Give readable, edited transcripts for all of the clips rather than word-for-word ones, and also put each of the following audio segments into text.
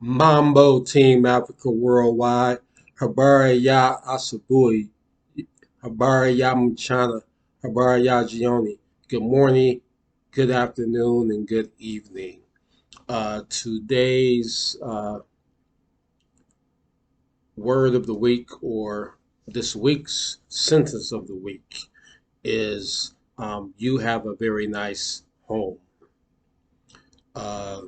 Mambo Team Africa Worldwide. Habari ya Asubui. Habari ya Mchana. Habari ya Jioni. Good morning, good afternoon, and good evening. Today's word of the week, or this week's sentence of the week, is you have a very nice home. Uh,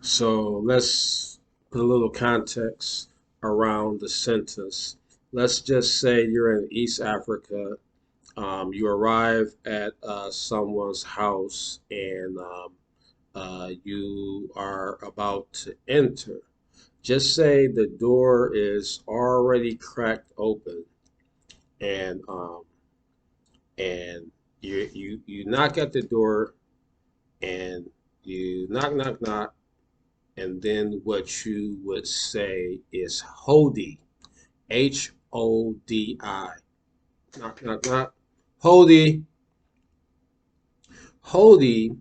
So let's put a little context around the sentence. Let's just say you're in East Africa. You arrive at someone's house and you are about to enter. Just say the door is already cracked open and and you knock at the door and you knock, and then what you would say is Hodi, Hodi. Knock. Hodi. Hodi,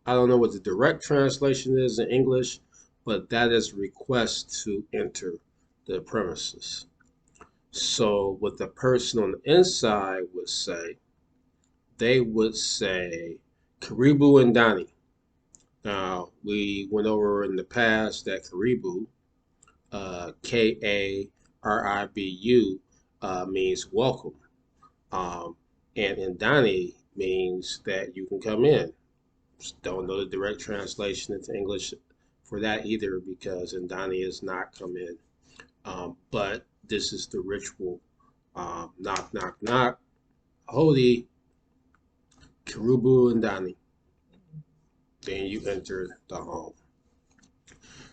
I don't know what the direct translation is in English, but that is request to enter the premises. So what the person on the inside would say, they would say Karibu and Dani. Now, we went over in the past that Karibu, Karibu, means welcome. And Indani means that you can come in. Just don't know the direct translation into English for that either because Indani is not come in. But this is the ritual. Knock, knock, knock. Hodi, Kirubu, Indani. Then you enter the home.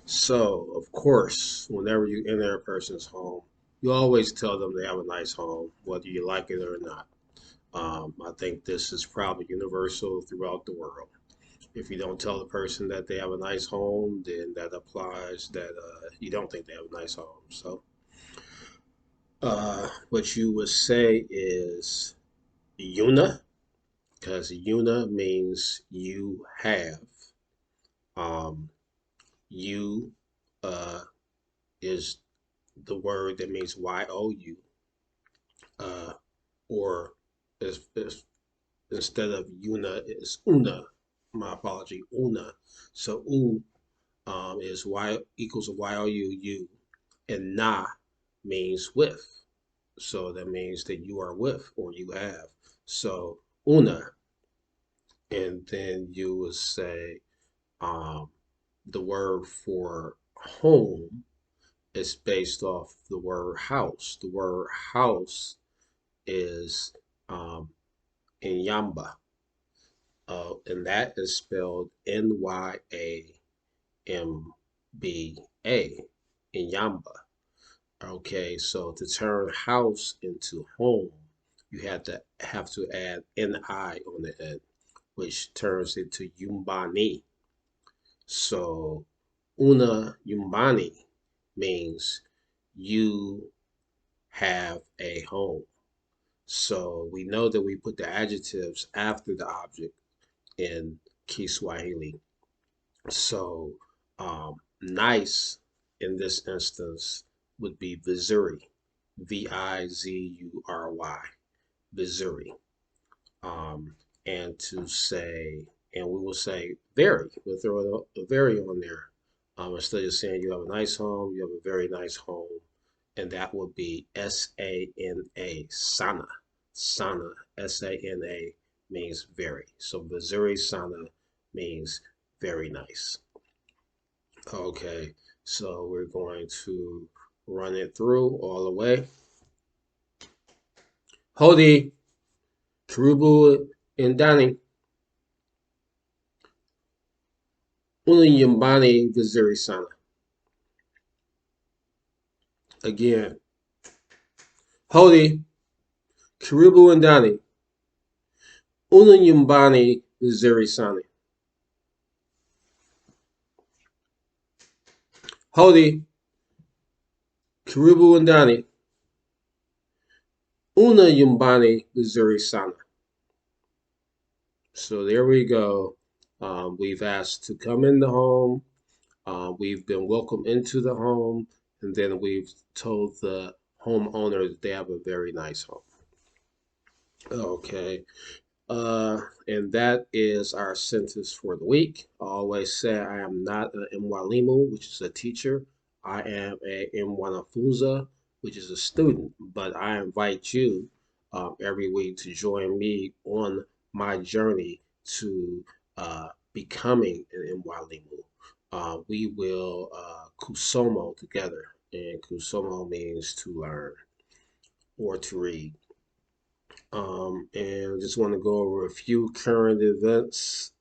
So, of course, whenever you enter a person's home, you always tell them they have a nice home, whether you like it or not. I think this is probably universal throughout the world. If you don't tell the person that they have a nice home, then that applies that you don't think they have a nice home. So, what you would say is Yuna, because Yuna means you have. Um, you is the word that means you, uh, or is instead of Yuna is Una. My apology, Una. So U is Y equals you, and Na means with. So that means that you are with or you have. So Una, and then you would say um, the word for home is based off the word house. The word house is Nyamba, and that is spelled Nyamba, Nyamba. Okay, so to turn house into home, you have to add ni on the end, which turns into yumbani. So una yumbani means you have a home. So we know that we put the adjectives after the object in Kiswahili. So nice in this instance would be Vizuri, Vizury, Vizuri. And to say, and we will say very, we'll throw a very on there. Instead of saying you have a nice home, you have a very nice home, and that would be Sana, Sana, Sana, Sana means very. So Missouri Sana means very nice. Okay, so we're going to run it through all the way. Hodi, Karibu, and Dani. Ulinyumbani vizuri sana. Again. Hodi, Karibu, and Dani. Ulinyumbani vizuri sana. Hodi, Karibu, and Dani. Ulinyumbani vizuri sana. So there we go. We've asked to come in the home. We've been welcomed into the home, and then we've told the homeowner that they have a very nice home. Okay. And that is our sentence for the week. I always say I am not a mwalimu, which is a teacher. I am a mwanafunza, which is a student. But I invite you every week to join me on my journey to becoming an mwalimu. We will kusomo together, and kusomo means to learn or to read. And just want to go over a few current events.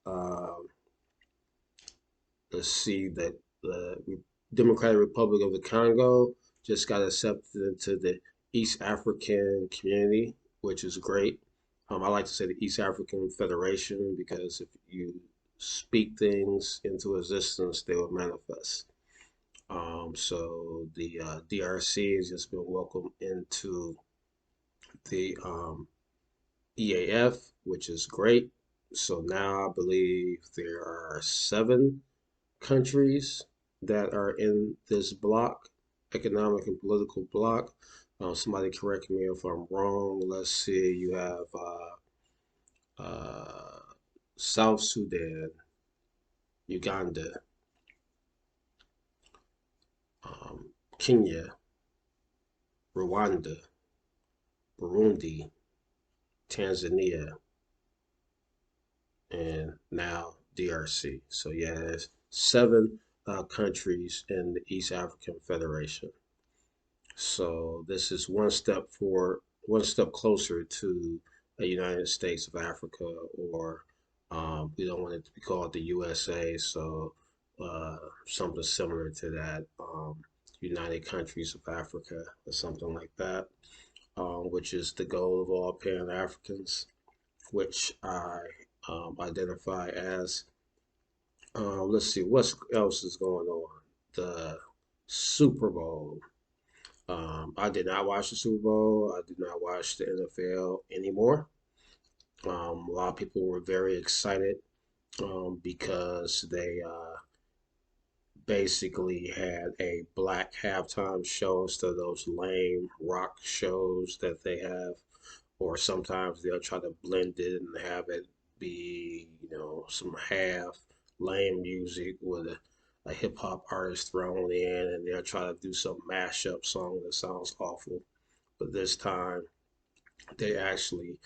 Let's see that the Democratic Republic of the Congo just got accepted into the East African community, which is great. I like to say the East African Federation because if you speak things into existence, they will manifest. So the DRC has just been welcomed into the EAF, which is great. So now I believe there are 7 countries that are in this block, economic and political block. Somebody correct me if I'm wrong. Let's see, you have uh, South Sudan, Uganda, Kenya, Rwanda, Burundi, Tanzania, and now DRC. So yeah, there's 7 countries in the East African Federation. So this is one step closer to the United States of Africa, or we don't want it to be called the USA. So uh, something similar to that, United Countries of Africa, or something like that, which is the goal of all Pan Africans, which I identify as. Let's see what else is going on. The Super Bowl. I did not watch the Super Bowl. I did not watch the NFL anymore. A lot of people were very excited because they basically had a black halftime show instead of those lame rock shows that they have. Or sometimes they'll try to blend it and have it be, some half lame music with a hip hop artist thrown in, and they'll try to do some mashup song that sounds awful. But this time, they actually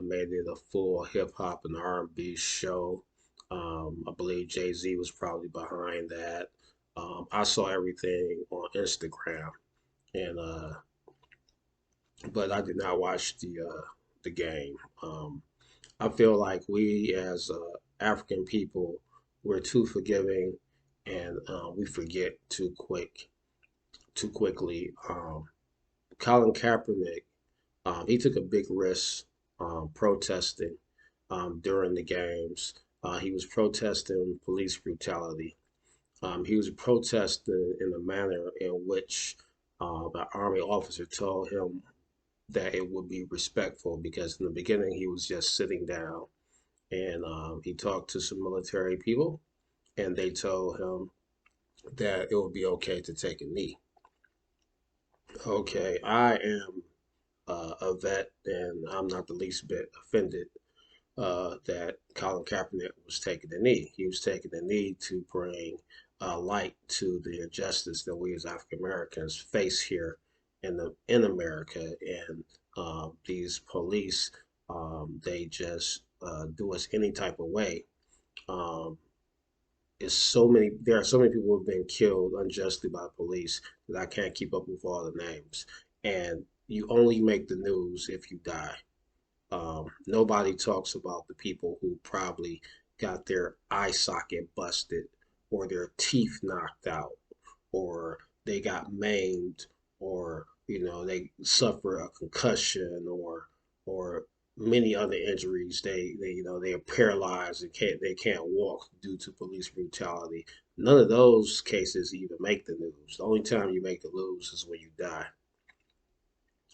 made it a full hip hop and R&B show. I believe Jay Z was probably behind that. I saw everything on Instagram, and but I did not watch the game. I feel like we as African people, we're too forgiving, and we forget too quickly. Colin Kaepernick, he took a big risk protesting during the games. He was protesting police brutality. He was protesting in a manner in which the army officer told him that it would be respectful because in the beginning he was just sitting down, and he talked to some military people, and they told him that it would be okay to take a knee. Okay, I am a vet, and I'm not the least bit offended that Colin Kaepernick was taking the knee. He was taking the knee to bring light to the injustice that we as African Americans face here in America, and these police, they just do us any type of way. Um, there are so many people who have been killed unjustly by police that I can't keep up with all the names. And you only make the news if you die. Nobody talks about the people who probably got their eye socket busted, or their teeth knocked out, or they got maimed, or they suffer a concussion, or many other injuries. They are paralyzed and they can't walk due to police brutality. None of those cases even make the news. The only time you make the news is when you die.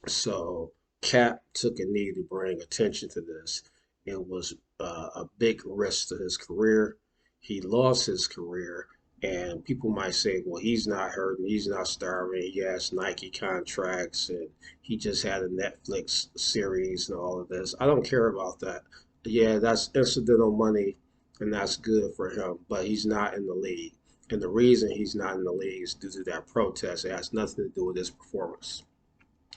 So Cap took a knee to bring attention to this. It was a big risk to his career. He lost his career, And people might say, well, he's not hurting, he's not starving, he has Nike contracts, and he just had a Netflix series and all of this. I don't care about that. Yeah, that's incidental money, and that's good for him, but he's not in the league. And the reason he's not in the league is due to that protest. It has nothing to do with his performance.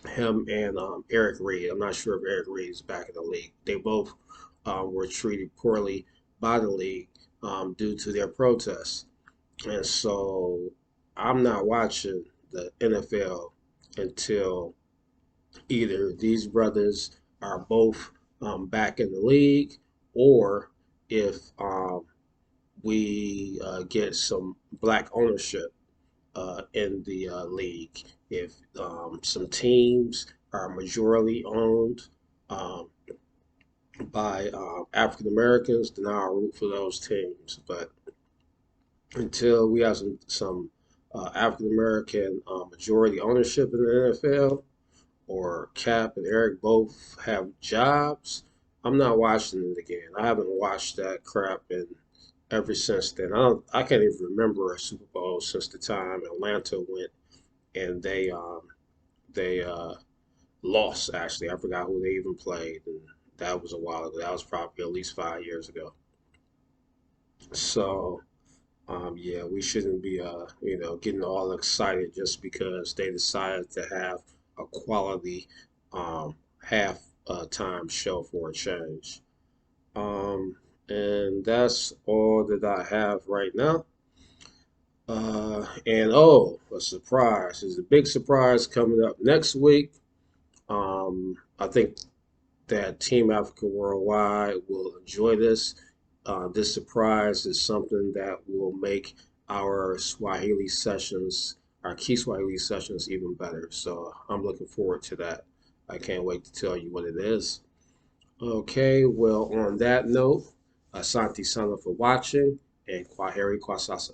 Him and Eric Reed, I'm not sure if Eric Reed is back in the league. They both were treated poorly by the league due to their protests. And so I'm not watching the NFL until either these brothers are both back in the league, or if we get some black ownership in the league. If some teams are majority owned um, by African Americans, then I'll root for those teams. But until we have some African American majority ownership in the NFL, or Cap and Eric both have jobs, I'm not watching it again. I haven't watched that crap in ever since then. I can't even remember a Super Bowl since the time Atlanta went and they lost. Actually, I forgot who they even played, and that was a while ago. That was probably at least 5 years ago. So yeah, we shouldn't be, getting all excited just because they decided to have a quality half time show for a change. Um, and that's all that I have right now. And oh, a surprise! There's a big surprise coming up next week. I think that Team Africa Worldwide will enjoy this. This surprise is something that will make our Swahili sessions, our key Swahili sessions, even better. So I'm looking forward to that. I can't wait to tell you what it is. Okay, well, on that note, Asante Sana for watching, and Kwaheri Kwasasa.